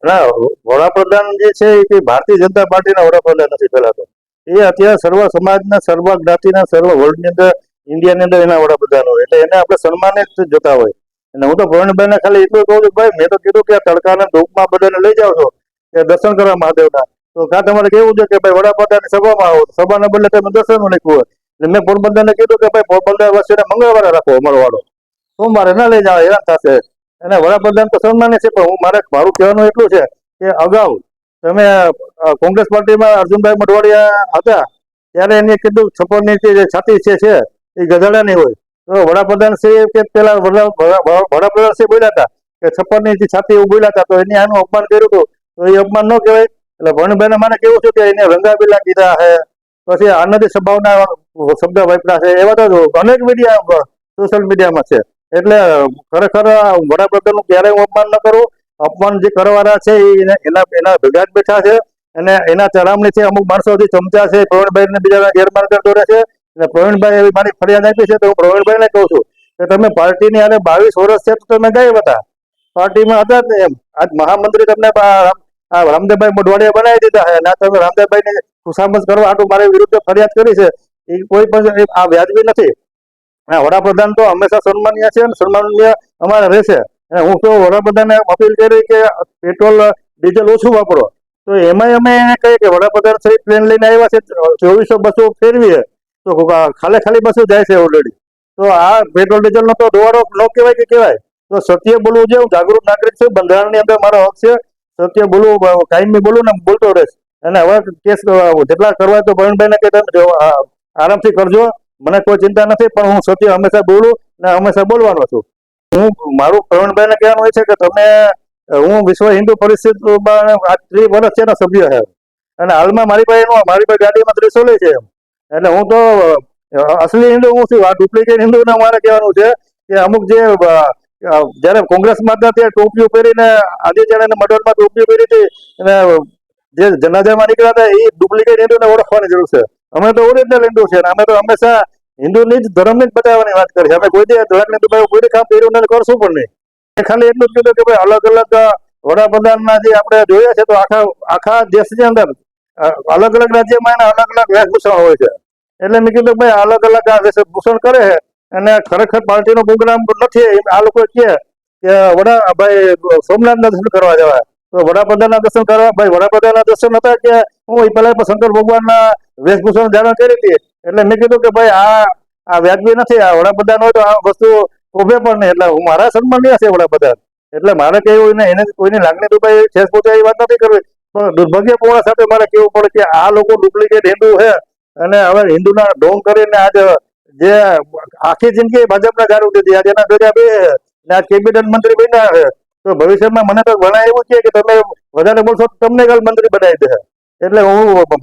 ના, વડાપ્રધાન જે છે એ કોઈ ભારતીય જનતા પાર્ટીના વડાપ્રધાન નથી પેલા તો. એ અત્યારે સર્વ સમાજના, સર્વ જ્ઞાતિના, સર્વ વર્લ્ડની અંદર, ઇન્ડિયાની અંદર એના વડાપ્રધાન હોય એટલે એને આપણે સન્માને જ જોતા હોય. અને હું તો પ્રવીણભાઈને ખાલી એટલું કહું છું, ભાઈ મેં તો કીધું કે આ તડકાના ધૂપમાં બધાને લઈ જાઓ છો કે દર્શન કરવા મહાદેવના, તો કાં તમારે કેવું છે કે ભાઈ વડાપ્રધાનની સભામાં આવો, સભાના બદલે તમે દર્શનનું લખ્યું હોય. એટલે મેં પોરબંદરને કીધું કે ભાઈ પોરબંદર વચ્ચે મંગળવારે રાખો અમારો વાળો, સોમવારે ના લઈ જાઓ, હેરાન થશે. અને વડાપ્રધાન તો સન્માન્ય છે, પણ મારું કહેવાનું એટલું છે કે અગાઉ તમે કોંગ્રેસ પાર્ટીમાં અર્જુનભાઈ મોઢવાડિયા હતા ત્યારે એને કીધું છપ્પરની જે છાતી છે એ ગધેડાની હોય. તો વડાપ્રધાન શ્રી કે પેલા વડાપ્રધાન શ્રી બોલ્યા હતા કે છપ્પરની જે છાતી એવું બોલ્યા હતા, તો એને આનું અપમાન કર્યું હતું, તો એ અપમાન ન કહેવાય. એટલે ભણભાઈને મને કેવું છે કે એને રંગાબીલા કીધા છે, પછી આનંદી સંભાવના શબ્દ વાપર્યા છે, એવા તો અનેક મીડિયા સોશિયલ મીડિયામાં છે. એટલે ખરેખર વડાપ્રધાનનું ક્યારેય હું અપમાન ન કરું. અપમાન જે કરવાના છે એના ભેગા જ બેઠા છે, અને એના ચરામણી છે. અમુક માણસો હજી ચમચા છે, પ્રવીણભાઈને બીજા ગેરમાર્ગે દોરે છે. અને પ્રવીણભાઈ એવી મારી ફરિયાદ આપી છે, તો હું પ્રવીણભાઈને કહું છું કે તમે પાર્ટીની અને 22 વર્ષ છે તો તમે ગાયબ હતા, પાર્ટીમાં હતા જ નહીં. એમ આજ મહામંત્રી તમને રામદેવભાઈ મોઢવાડિયા બનાવી દીધા છે, અને તમે રામદેવભાઈને ખુશામત કરવા હાટુ મારી વિરુદ્ધ ફરિયાદ કરી છે, એ કોઈ પણ આ વ્યાજબી નથી. વડાપ્રધાન તો હંમેશા સન્માનીય છે અને સન્માનીય અમારે રહેશે. હું તો વડાપ્રધાને અપીલ કરી કે પેટ્રોલ ડીઝલ ઓછું વાપરો, તો એમાંય અમે એને કહીએ કે વડાપ્રધાન સહિત ટ્રેન લઈને આવ્યા છે, 2400 બસો ફેરવીએ તો ખાલી બસો જાય છે ઓલરેડી. તો આ પેટ્રોલ ડીઝલનો તો દોવાડો ન કહેવાય કે કહેવાય. તો સત્ય બોલવું છે. હું જાગૃત નાગરિક છું, બંધારણની અંદર મારો હક છે સત્ય બોલવું, કાયમી બોલું ને બોલતો રહીશ. અને હવે કેસ જેટલા કરવા તો પ્રવીણભાઈને કે તમે આરામથી કરજો, મને કોઈ ચિંતા નથી, પણ હું સત્ય હંમેશા બોલું ને હંમેશા બોલવાનો છું. મારું પ્રવીણભાઈને કહેવાનું હોય છે કે તમે, હું વિશ્વ હિન્દુ પરિષદમાં 30 વર્ષ છે સભ્ય છે, અને હાલમાં મારી પાસે ગાડીમાં ત્રિશૂલ છે. એટલે હું તો અસલી હિન્દુ હું છું. આ ડુપ્લિકેટ હિન્દુને મારે કહેવાનું છે કે અમુક જે જયારે કોંગ્રેસમાં હતા ત્યારે ટોપીઓ પહેરીને આદિત્યના મર્ડરમાં ટોપીઓ પહેરી હતી, અને જે જનાજામાં નીકળ્યા હતા એ ડુપ્લિકેટ હિન્દુને ઓળખવાની જરૂર છે. અમે તો ઓરિજિનલ હિન્દુ છે, અને અમે તો હંમેશા હિન્દુની જ ધર્મની જ બતાવવાની વાત કરી છે. અમે કોઈ કોઈ કામ કર્યું નથી, કરશું પણ નહીં. ખાલી એટલું જ કીધું કે ભાઈ અલગ અલગ વડાપ્રધાનના જે આપણે જોઈએ છે, તો આખા દેશની અંદર અલગ અલગ રાજ્યમાં એના અલગ અલગ વેશભૂષણ હોય છે. એટલે મેં કીધું ભાઈ અલગ અલગ આ વેશભૂષણ કરે છે, અને ખરેખર પાર્ટીનો પ્રોગ્રામ નથી. આ લોકો કહે કે ભાઈ સોમનાથના દર્શન કરવા જવા, તો વડાપ્રધાનના દર્શન કરવા, ભાઈ વડાપ્રધાનના દર્શન હતા કે હું પેલા શંકર ભગવાનના વેશભૂષણ ધારણ કરી હતી. એટલે મેં કીધું કે ભાઈ આ વ્યાજબી નથી. આ વડાપ્રધાન હોય તો આ વસ્તુ શોભે પણ નહીં. એટલે હું મારા સન્માનીય છે વડાપ્રધાન, એટલે મારે કેવું એને કોઈની લાગણી દુભાઈ ઠેસ પહોંચાય એ વાત નથી કરવી. પણ દુર્ભાગ્યપૂર્ણ સાથે મારે કેવું પડે કે આ લોકો ડુપ્લિકેટ હિન્દુ છે, અને હવે હિન્દુના ઢોંગ કરીને આજે જે આખી જિંદગી ભાજપના ગારું દીધી, આજે એના ભેગા બે ને આ કેબિનેટ મંત્રી બન્યા છે. તો ભવિષ્યમાં મને તો ઘણા એવું છે કે તમે વધારે બોલશો તો તમને કાલ મંત્રી બનાવી દે. એટલે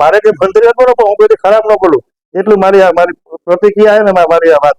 મારે જે મંત્રી હતો ને, પણ હું કોઈ ખરાબ ન બોલું, એટલું મારી પ્રતિક્રિયા છે ને મારી આ વાત.